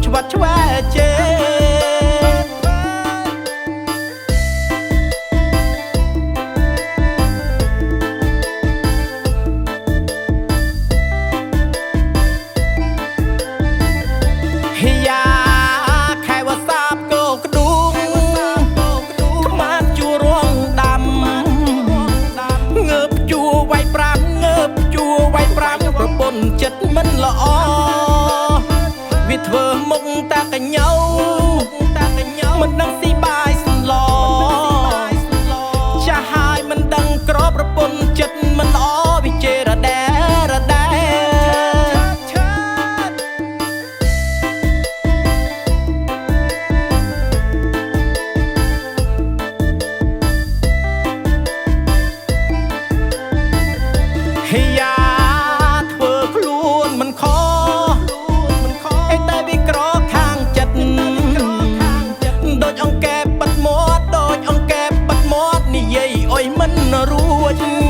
ឆ្វាត់ឆ្វែជេយ៉ាខែវសាបគោកឌូងខ្មាតជួរងដាំងើបជួវាយប្រាំងើបជួវាយប្រាំប្រពន្ធចិត្តមិនល្អវាធ្វើមុខតាកញ្ញោមិនដឹងស៊ីបាយសន្លចាស់ហើយមិនដឹងក្របប្រពន្ធចិត្តមិនល្អវាជេរដែរដែយ៉ាធ្វើខ្លួនមិនខអីតែវាក្រខាងចិត្តដូចអង្គែបបាត់មាត់ដូចអង្គែបបាត់មាត់និយាយអុយមិនរួច